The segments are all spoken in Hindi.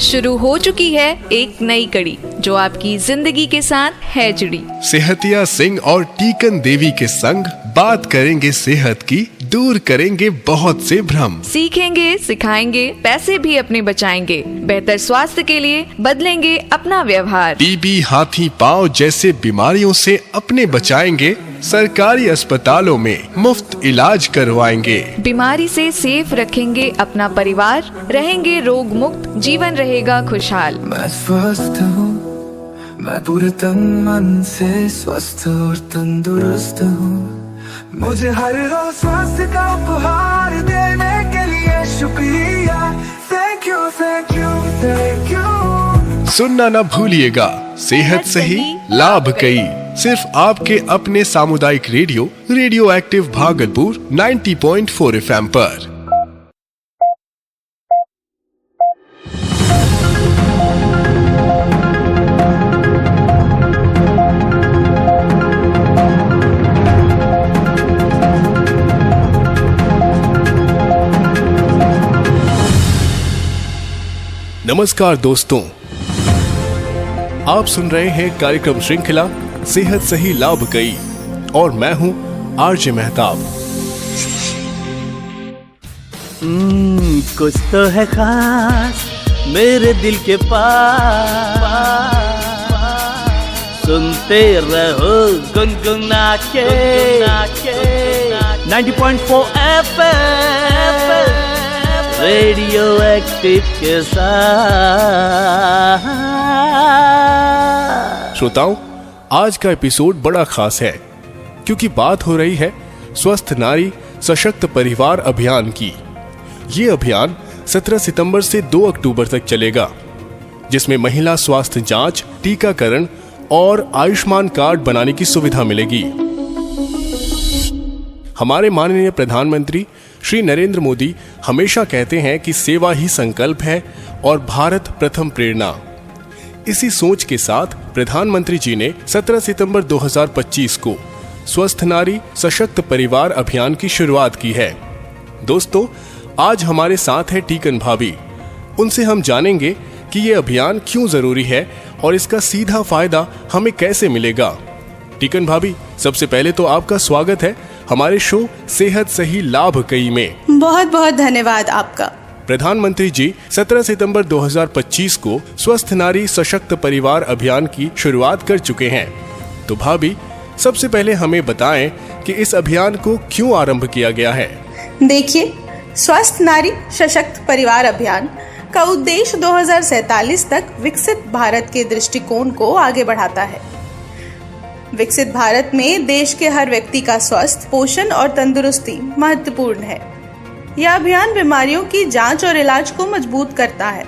शुरू हो चुकी है एक नई कड़ी जो आपकी जिंदगी के साथ है जुड़ी। सेहतिया सिंह और टीकन देवी के संग बात करेंगे सेहत की, दूर करेंगे बहुत से भ्रम। सीखेंगे, सिखाएंगे, पैसे भी अपने बचाएंगे, बेहतर स्वास्थ्य के लिए बदलेंगे अपना व्यवहार। टीबी, हाथी पांव जैसे बीमारियों से अपने बचाएंगे, सरकारी अस्पतालों में मुफ्त इलाज करवाएंगे। बीमारी से सेफ रखेंगे अपना परिवार, रहेंगे रोग मुक्त, जीवन रहेगा खुशहाल। मैं स्वस्थ हूँ, मैं पूरे तन मन से स्वस्थ और तंदुरुस्त हूँ। मुझे हर रोज स्वास्थ्य का उपहार देने के लिए शुक्रिया। Thank you, thank you, thank you. सुनना न भूलिएगा, सेहत सही लाभ कई, सिर्फ आपके अपने सामुदायिक रेडियो एक्टिव भागलपुर 90.4 FM पर। नमस्कार दोस्तों, आप सुन रहे हैं कार्यक्रम श्रृंखला सेहत सही लाभ कई और मैं हूं आरजे मेहताब। कुछ तो है खास मेरे दिल के पास, सुनते रहो गुनगुना के 90.4 FM रेडियो एक्टिव के साथ। श्रोताओं, आज का एपिसोड बड़ा खास है क्योंकि बात हो रही है स्वस्थ नारी सशक्त परिवार अभियान की। ये अभियान 17 सितंबर से 2 अक्टूबर तक चलेगा, जिसमें महिला स्वास्थ्य जांच, टीकाकरण और आयुष्मान कार्ड बनाने की सुविधा मिलेगी। हमारे माननीय प्रधानमंत्री श्री नरेंद्र मोदी हमेशा कहते हैं कि सेवा ही संकल्प है और भारत प्रथम प्रेरणा। इसी सोच के साथ प्रधानमंत्री जी ने 17 सितंबर 2025 को स्वस्थ नारी सशक्त परिवार अभियान की शुरुआत की है। दोस्तों, आज हमारे साथ है टीकन भाभी। उनसे हम जानेंगे कि ये अभियान क्यों जरूरी है और इसका सीधा फायदा हमें कैसे मिलेगा। टीकन भाभी, सबसे पहले तो आपका स्वागत है हमारे शो सेहत सही लाभ कई में। बहुत बहुत धन्यवाद आपका। प्रधानमंत्री जी 17 सितंबर 2025 को स्वस्थ नारी सशक्त परिवार अभियान की शुरुआत कर चुके हैं। तो भाभी, सबसे पहले हमें बताएं कि इस अभियान को क्यों आरंभ किया गया है। देखिए, स्वस्थ नारी सशक्त परिवार अभियान का उद्देश्य 2047 तक विकसित भारत के दृष्टिकोण को आगे बढ़ाता है। विकसित भारत में देश के हर व्यक्ति का स्वास्थ्य, पोषण और तंदुरुस्ती महत्वपूर्ण है। यह अभियान बीमारियों की जांच और इलाज को मजबूत करता है,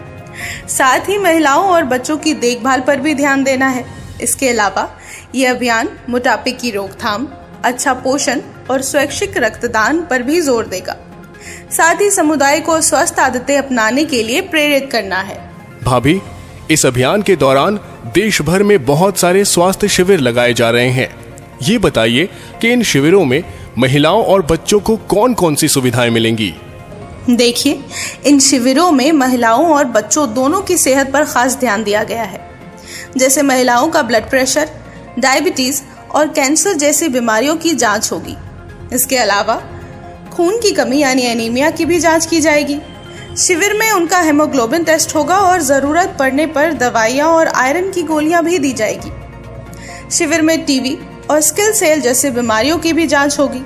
साथ ही महिलाओं और बच्चों की देखभाल पर भी ध्यान देना है। इसके अलावा यह अभियान मोटापे की रोकथाम, अच्छा पोषण और स्वैच्छिक रक्तदान पर भी जोर देगा। साथ ही समुदाय को स्वस्थ आदतें अपनाने के लिए प्रेरित करना है। भाभी, इस अभियान के दौरान देश भर में बहुत सारे स्वास्थ्य शिविर लगाए जा रहे हैं। ये बताइए कि इन शिविरों में महिलाओं और बच्चों को कौन कौन सी सुविधाएं मिलेंगी। देखिए, इन शिविरों में महिलाओं और बच्चों दोनों की सेहत पर खास ध्यान दिया गया है। जैसे महिलाओं का ब्लड प्रेशर, डायबिटीज और कैंसर जैसी बीमारियों की जांच होगी। इसके अलावा खून की कमी यानी एनीमिया की भी जांच की जाएगी। शिविर में उनका हेमोग्लोबिन टेस्ट होगा और जरूरत पड़ने पर दवाइयाँ और आयरन की गोलियां भी दी जाएगी। शिविर में टीबी और स्किल सेल जैसी बीमारियों की भी जांच होगी।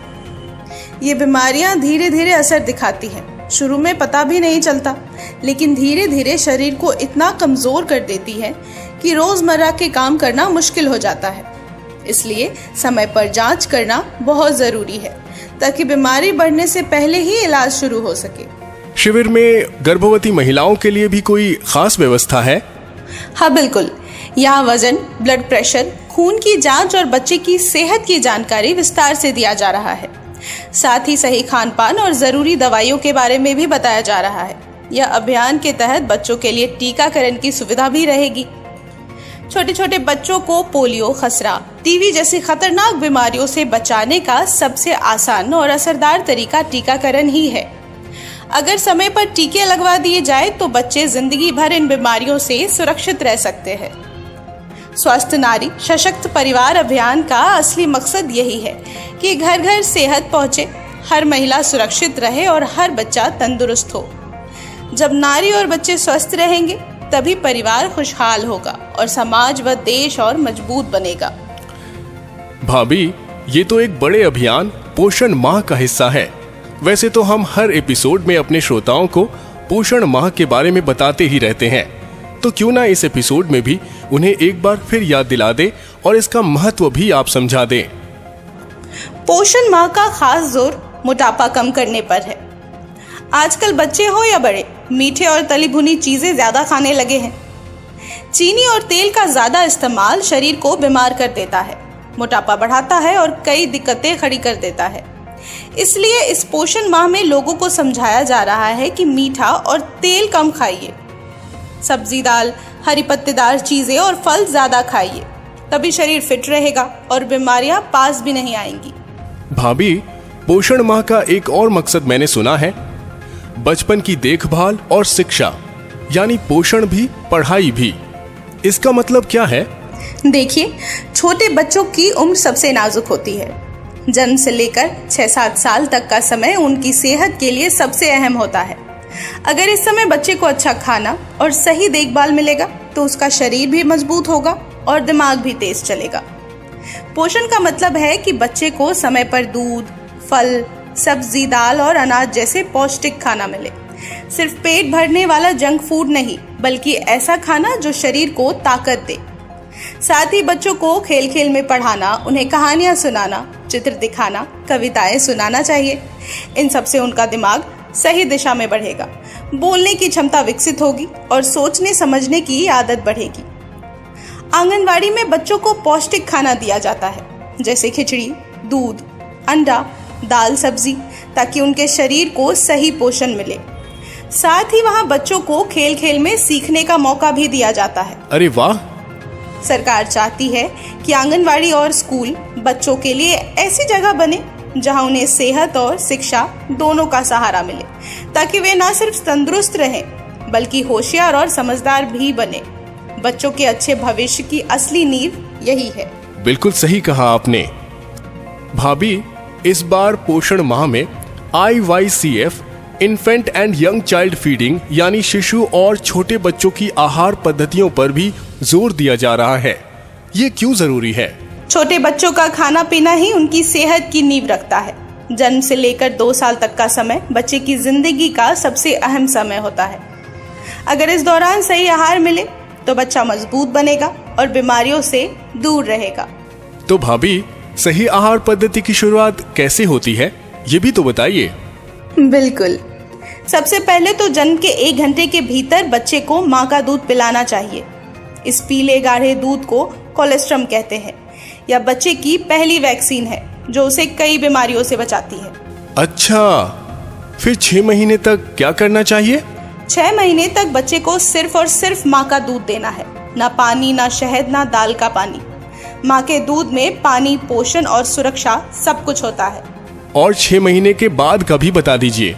ये बीमारियां धीरे धीरे असर दिखाती हैं। शुरू में पता भी नहीं चलता, लेकिन धीरे धीरे शरीर को इतना कमजोर कर देती है कि रोजमर्रा के काम करना मुश्किल हो जाता है। इसलिए समय पर जांच करना बहुत जरूरी है ताकि बीमारी बढ़ने से पहले ही इलाज शुरू हो सके। शिविर में गर्भवती महिलाओं के लिए भी कोई खास व्यवस्था है? हाँ बिल्कुल, यहाँ वजन, ब्लड प्रेशर, खून की जांच और बच्चे की सेहत की जानकारी विस्तार से दिया जा रहा है। साथ ही सही खान पान और जरूरी दवाइयों के बारे में भी बताया जा रहा है। यह अभियान के तहत बच्चों के लिए टीकाकरण की सुविधा भी रहेगी। छोटे छोटे बच्चों को पोलियो, खसरा, टीबी जैसी खतरनाक बीमारियों से बचाने का सबसे आसान और असरदार तरीका टीकाकरण ही है। अगर समय पर टीके लगवा दिए जाए तो बच्चे जिंदगी भर इन बीमारियों से सुरक्षित रह सकते हैं। स्वस्थ नारी सशक्त परिवार अभियान का असली मकसद यही है कि घर घर सेहत पहुंचे, हर महिला सुरक्षित रहे और हर बच्चा तंदुरुस्त हो। जब नारी और बच्चे स्वस्थ रहेंगे तभी परिवार खुशहाल होगा और समाज व देश और मजबूत बनेगा। भाभी, ये तो एक बड़े अभियान पोषण माह का हिस्सा है। वैसे तो हम हर एपिसोड में अपने श्रोताओं को पोषण माह के बारे में बताते ही रहते हैं, तो क्यों ना इस एपिसोड में भी उन्हें एक बार फिर याद दिला दे और इसका महत्व भी आप समझा दें। पोषण माह का खास जोर मोटापा कम करने पर है। आजकल बच्चे हो या बड़े मीठे और तली भुनी चीजें ज्यादा खाने लगे हैं। चीनी और तेल का ज्यादा इस्तेमाल शरीर को बीमार कर देता है, मोटापा बढ़ाता है और कई दिक्कतें खड़ी कर देता है। इसलिए इस पोषण माह में लोगों को समझाया जा रहा है कि मीठा और तेल कम खाइए, सब्जी दाल, हरी पत्तेदार चीजें और फल ज्यादा खाइए, तभी शरीर फिट रहेगा और बीमारियां पास भी नहीं आएंगी। भाभी, पोषण माह का एक और मकसद मैंने सुना है, बचपन की देखभाल और शिक्षा, यानी पोषण भी पढ़ाई भी। इसका मतलब क्या है? देखिए, छोटे बच्चों की उम्र सबसे नाजुक होती है। जन्म से लेकर 6-7 साल तक का समय उनकी सेहत के लिए सबसे अहम होता है। अगर इस समय बच्चे को अच्छा खाना और सही देखभाल मिलेगा तो उसका शरीर भी मजबूत होगा और दिमाग भी तेज चलेगा। पोषण का मतलब है कि बच्चे को समय पर दूध, फल, सब्जी, दाल और अनाज जैसे पौष्टिक खाना मिले। सिर्फ पेट भरने वाला जंक फूड नहीं, बल्कि ऐसा खाना जो शरीर को ताकत दे। साथ ही बच्चों को खेल खेल में पढ़ाना, उन्हें कहानियां सुनाना, चित्र दिखाना, कविताएं सुनाना चाहिए। इन सब से उनका दिमाग सही दिशा में बढ़ेगा, बोलने की क्षमता विकसित होगी और सोचने समझने की आदत बढ़ेगी। आंगनवाड़ी में बच्चों को पौष्टिक खाना दिया जाता है, जैसे खिचड़ी, दूध, अंडा, दाल, सब्जी, ताकि उनके शरीर को सही पोषण मिले। साथ ही वहाँ बच्चों को खेल खेल में सीखने का मौका भी दिया जाता है। अरे वाह! सरकार चाहती है कि आंगनवाड़ी और स्कूल बच्चों के लिए ऐसी जगह बने जहां उन्हें सेहत और शिक्षा दोनों का सहारा मिले, ताकि वे न सिर्फ तंदुरुस्त रहें बल्कि होशियार और समझदार भी बने। बच्चों के अच्छे भविष्य की असली नींव यही है। बिल्कुल सही कहा आपने। भाभी, इस बार पोषण माह में IYCF infant and young child feeding यानी शिशु और छोटे बच्चों की आहार पद्धतियों पर भी जोर दिया जा रहा है। ये क्यों जरूरी है? छोटे बच्चों का खाना पीना ही उनकी सेहत की नींव रखता है। जन्म से लेकर 2 साल तक का समय बच्चे की जिंदगी का सबसे अहम समय होता है। अगर इस दौरान सही आहार मिले तो बच्चा मजबूत बनेगा और बीमारियों से दूर रहेगा। तो भाभी, सही आहार पद्धति की शुरुआत कैसे होती है, ये भी तो बताइए। बिल्कुल। सबसे पहले तो जन्म के 1 घंटे के भीतर बच्चे को माँ का दूध पिलाना चाहिए। इस पीले गाढ़े दूध को कोलेस्ट्रम कहते हैं। यह बच्चे की पहली वैक्सीन है जो उसे कई बीमारियों से बचाती है। अच्छा, फिर 6 महीने तक क्या करना चाहिए? 6 महीने तक बच्चे को सिर्फ और सिर्फ माँ का दूध देना है, ना पानी, ना शहद, ना दाल का पानी। माँ के दूध में पानी, पोषण और सुरक्षा सब कुछ होता है। और 6 महीने के बाद का भी बता दीजिए।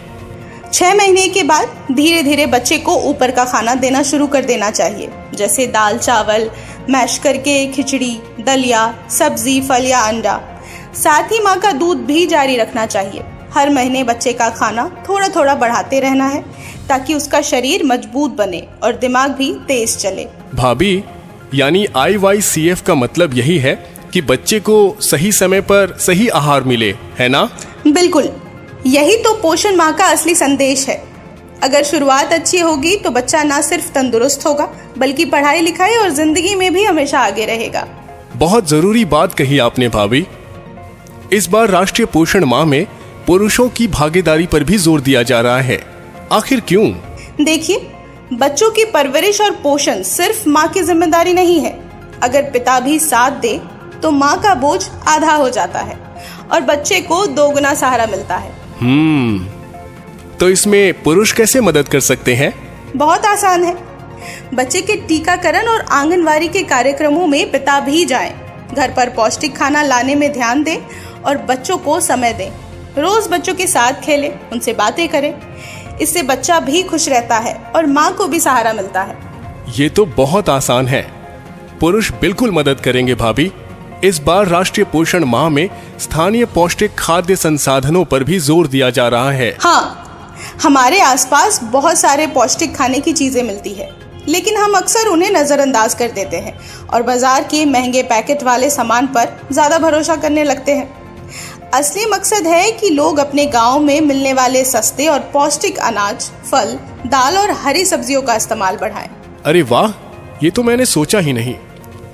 6 महीने के बाद धीरे धीरे बच्चे को ऊपर का खाना देना शुरू कर देना चाहिए, जैसे दाल, चावल, मैश करके खिचड़ी, दलिया, सब्जी, फल या अंडा। साथ ही माँ का दूध भी जारी रखना चाहिए। हर महीने बच्चे का खाना थोड़ा थोड़ा बढ़ाते रहना है ताकि उसका शरीर मजबूत बने और दिमाग भी तेज चले। भाभी, यानी IYCF का मतलब यही है कि बच्चे को सही समय पर सही आहार मिले, है ना? बिल्कुल, यही तो पोषण माह का असली संदेश है। अगर शुरुआत अच्छी होगी तो बच्चा ना सिर्फ तंदुरुस्त होगा बल्कि पढ़ाई लिखाई और जिंदगी में भी हमेशा आगे रहेगा। बहुत जरूरी बात कही आपने भाभी। इस बार राष्ट्रीय पोषण माह में पुरुषों की भागीदारी पर भी जोर दिया जा रहा है। आखिर क्यों? देखिए, बच्चों की परवरिश और पोषण सिर्फ माँ की जिम्मेदारी नहीं है। अगर पिता भी साथ दे तो माँ का बोझ आधा हो जाता है और बच्चे को 2 गुना सहारा मिलता है। तो इसमें पुरुष कैसे मदद कर सकते हैं? बहुत आसान है। बच्चे के टीकाकरण और आंगनवाड़ी के कार्यक्रमों में पिता भी जाएं। घर पर पौष्टिक खाना लाने में ध्यान दें और बच्चों को समय दें। रोज बच्चों के साथ खेलें, उनसे बातें करें। इससे बच्चा भी खुश रहता है और माँ को भी सहारा मिलता है। ये तो बहुत आसान है। पुरुष बिल्कुल मदद करेंगे भाभी। इस बार राष्ट्रीय पोषण माह में स्थानीय पौष्टिक खाद्य संसाधनों पर भी जोर दिया जा रहा है। हाँ, हमारे आसपास बहुत सारे पौष्टिक खाने की चीजें मिलती है, लेकिन हम अक्सर उन्हें नजरअंदाज कर देते हैं और बाजार के महंगे पैकेट वाले सामान पर ज्यादा भरोसा करने लगते हैं। असली मकसद है कि लोग अपने गांव में मिलने वाले सस्ते और पौष्टिक अनाज, फल, दाल और हरी सब्जियों का इस्तेमाल बढ़ाएं। अरे वाह, ये तो मैंने सोचा ही नहीं।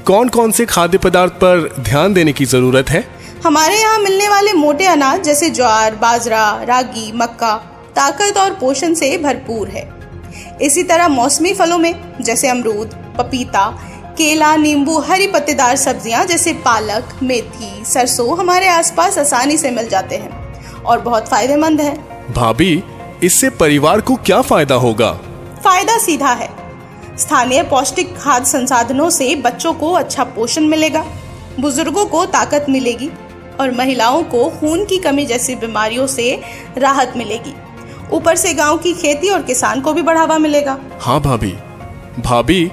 कौन कौन से खाद्य पदार्थ पर ध्यान देने की जरूरत है? हमारे यहाँ मिलने वाले मोटे अनाज जैसे ज्वार, बाजरा, रागी, मक्का ताकत और पोषण से भरपूर है। इसी तरह मौसमी फलों में जैसे अमरूद, पपीता, केला, नींबू, हरी पत्तेदार सब्जियां जैसे पालक, मेथी, सरसों हमारे आसपास आसानी से मिल जाते हैं और बहुत फायदेमंद है। भाभी, इससे परिवार को क्या फायदा होगा? फायदा सीधा है। स्थानीय पौष्टिक खाद्य संसाधनों से बच्चों को अच्छा पोषण मिलेगा, बुजुर्गों को ताकत मिलेगी और महिलाओं को खून की कमी जैसी बीमारियों से राहत मिलेगी। ऊपर से गांव की खेती और किसान को भी बढ़ावा मिलेगा। हाँ भाभी,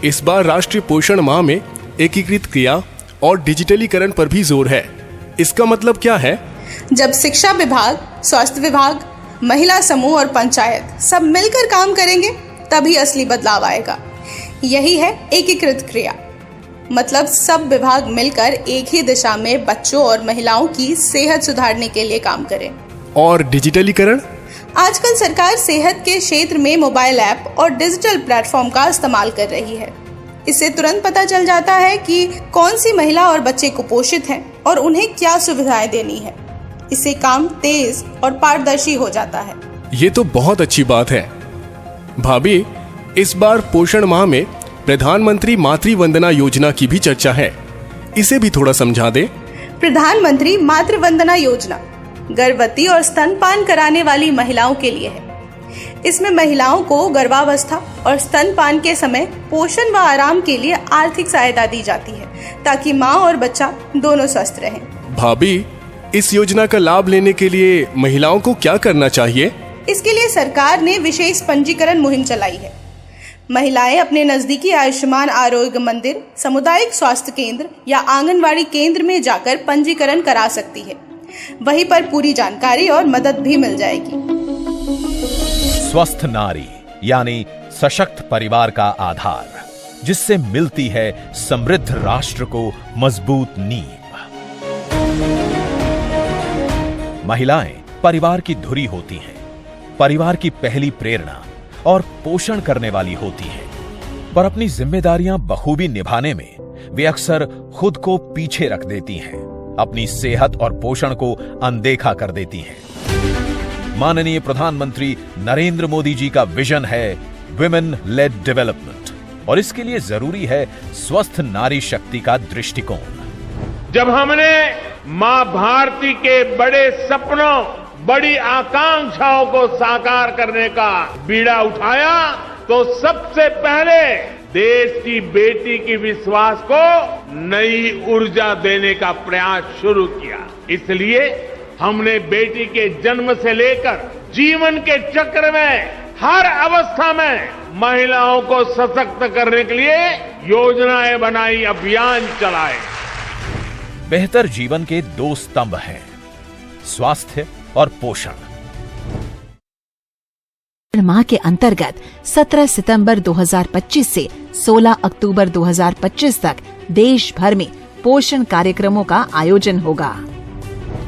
इस बार राष्ट्रीय पोषण माह में एकीकृत क्रिया और डिजिटलीकरण पर भी जोर है। इसका मतलब क्या है? जब शिक्षा विभाग, स्वास्थ्य विभाग, महिला समूह और पंचायत सब मिलकर काम करेंगे तभी असली बदलाव आएगा। यही है एकीकृत क्रिया। मतलब सब विभाग मिलकर एक ही दिशा में बच्चों और महिलाओं की सेहत सुधारने के लिए काम करें। और डिजिटलीकरण? आजकल सरकार सेहत के क्षेत्र में मोबाइल ऐप और डिजिटल प्लेटफॉर्म का इस्तेमाल कर रही है। इससे तुरंत पता चल जाता है कि कौन सी महिला और बच्चे कुपोषित हैं और उन्हें क्या सुविधाएं देनी है। इससे काम तेज और पारदर्शी हो जाता है। ये तो बहुत अच्छी बात है। भाभी, इस बार पोषण माह में प्रधानमंत्री मातृ वंदना योजना की भी चर्चा है। इसे भी थोड़ा समझा दे। प्रधानमंत्री मातृ वंदना योजना गर्भवती और स्तनपान कराने वाली महिलाओं के लिए है। इसमें महिलाओं को गर्भावस्था और स्तनपान के समय पोषण व आराम के लिए आर्थिक सहायता दी जाती है ताकि माँ और बच्चा दोनों स्वस्थ रहें। भाभी, इस योजना का लाभ लेने के लिए महिलाओं को क्या करना चाहिए? इसके लिए सरकार ने विशेष पंजीकरण मुहिम चलाई है। महिलाएं अपने नजदीकी आयुष्मान आरोग्य मंदिर, सामुदायिक स्वास्थ्य केंद्र या आंगनवाड़ी केंद्र में जाकर पंजीकरण करा सकती है। वहीं पर पूरी जानकारी और मदद भी मिल जाएगी। स्वस्थ नारी यानी सशक्त परिवार का आधार, जिससे मिलती है समृद्ध राष्ट्र को मजबूत नींव। महिलाएं परिवार की धुरी होती हैं, परिवार की पहली प्रेरणा और पोषण करने वाली होती हैं, पर अपनी जिम्मेदारियां बखूबी निभाने में वे अक्सर खुद को पीछे रख देती हैं, अपनी सेहत और पोषण को अनदेखा कर देती हैं। माननीय प्रधानमंत्री नरेंद्र मोदी जी का विजन है विमेन लेड डेवलपमेंट, और इसके लिए जरूरी है स्वस्थ नारी शक्ति का दृष्टिकोण। जब हमने मां भारती के बड़े सपनों, बड़ी आकांक्षाओं को साकार करने का बीड़ा उठाया तो सबसे पहले देश की बेटी की विश्वास को नई ऊर्जा देने का प्रयास शुरू किया। इसलिए हमने बेटी के जन्म से लेकर जीवन के चक्र में हर अवस्था में महिलाओं को सशक्त करने के लिए योजनाएं बनाई, अभियान चलाए। बेहतर जीवन के दो स्तंभ हैं, स्वास्थ्य और पोषण। माह के अंतर्गत 17 सितंबर 2025 से 16 अक्टूबर 2025 तक देश भर में पोषण कार्यक्रमों का आयोजन होगा,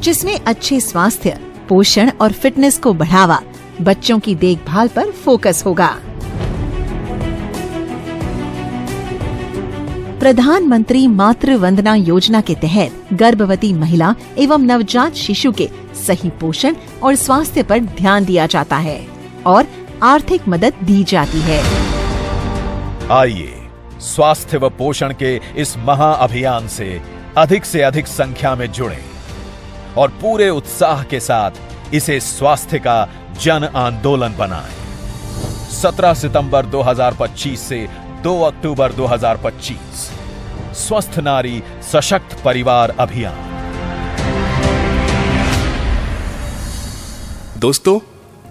जिसमें अच्छे स्वास्थ्य, पोषण और फिटनेस को बढ़ावा, बच्चों की देखभाल पर फोकस होगा। प्रधानमंत्री मातृ वंदना योजना के तहत गर्भवती महिला एवं नवजात शिशु के सही पोषण और स्वास्थ्य पर ध्यान दिया जाता है और आर्थिक मदद दी जाती है। आइए स्वास्थ्य व पोषण के इस महा अभियान से अधिक संख्या में जुड़ें और पूरे उत्साह के साथ इसे स्वास्थ्य का जन आंदोलन बनाएं। 17 सितंबर 2025 से 2 अक्टूबर 2025 स्वस्थ नारी सशक्त परिवार अभियान। दोस्तों,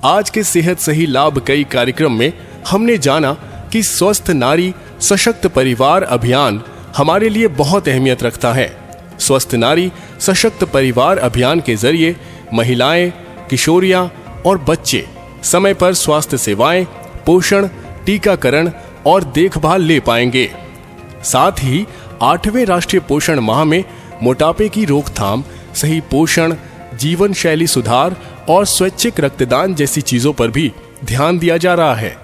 आज के सेहत सही लाभ कई कार्यक्रम में हमने जाना कि स्वस्थ नारी सशक्त परिवार अभियान हमारे लिए बहुत अहमियत रखता है। स्वस्थ नारी सशक्त परिवार अभियान के जरिए महिलाएं, किशोरियां और बच्चे समय पर स्वास्थ्य सेवाएं, पोषण, टीकाकरण और देखभाल ले पाएंगे। साथ ही 8वें राष्ट्रीय पोषण माह में मोटापे की रोकथाम, सही पोषण, जीवन शैली सुधार और स्वैच्छिक रक्तदान जैसी चीजों पर भी ध्यान दिया जा रहा है।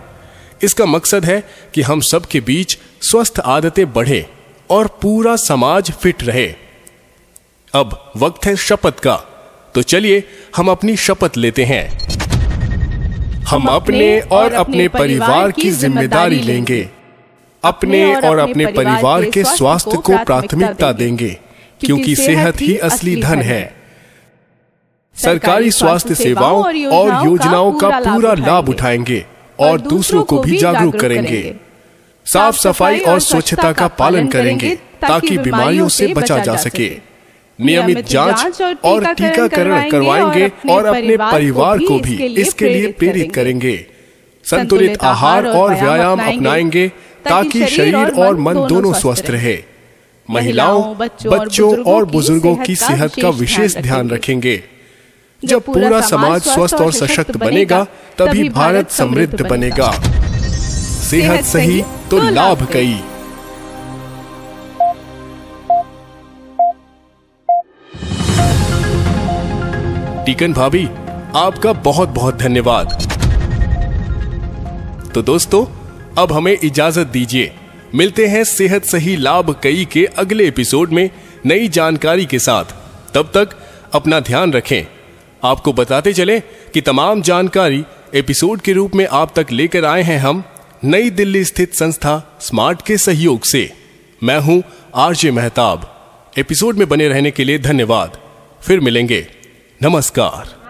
इसका मकसद है कि हम सब के बीच स्वस्थ आदतें बढ़े और पूरा समाज फिट रहे। अब वक्त है शपथ का, तो चलिए हम अपनी शपथ लेते हैं। हम अपने और अपने परिवार की जिम्मेदारी लेंगे, अपने और अपने परिवार के स्वास्थ्य को प्राथमिकता देंगे, क्योंकि सेहत ही असली धन है। सरकारी स्वास्थ्य सेवाओं और योजनाओं का पूरा लाभ उठाएंगे और दूसरों को भी जागरूक करेंगे। साफ सफाई और स्वच्छता का पालन करेंगे ताकि बीमारियों से बचा जा सके। नियमित जांच और टीकाकरण करवाएंगे और अपने परिवार को भी इसके लिए प्रेरित करेंगे। संतुलित आहार और व्यायाम अपनाएंगे ताकि शरीर और मन दोनों स्वस्थ रहे। महिलाओं, बच्चों और बुजुर्गों की सेहत का विशेष ध्यान रखेंगे। जब पूरा समाज स्वस्थ और सशक्त बनेगा, तभी भारत समृद्ध बनेगा। सेहत सही तो लाभ कई। टीकन भाभी, आपका बहुत बहुत धन्यवाद। तो दोस्तों, अब हमें इजाजत दीजिए। मिलते हैं सेहत सही लाभ कई के अगले एपिसोड में नई जानकारी के साथ। तब तक अपना ध्यान रखें। आपको बताते चलें कि तमाम जानकारी एपिसोड के रूप में आप तक लेकर आए हैं हम नई दिल्ली स्थित संस्था स्मार्ट के सहयोग से। मैं हूं आरजे मेहताब। एपिसोड में बने रहने के लिए धन्यवाद। फिर मिलेंगे। नमस्कार।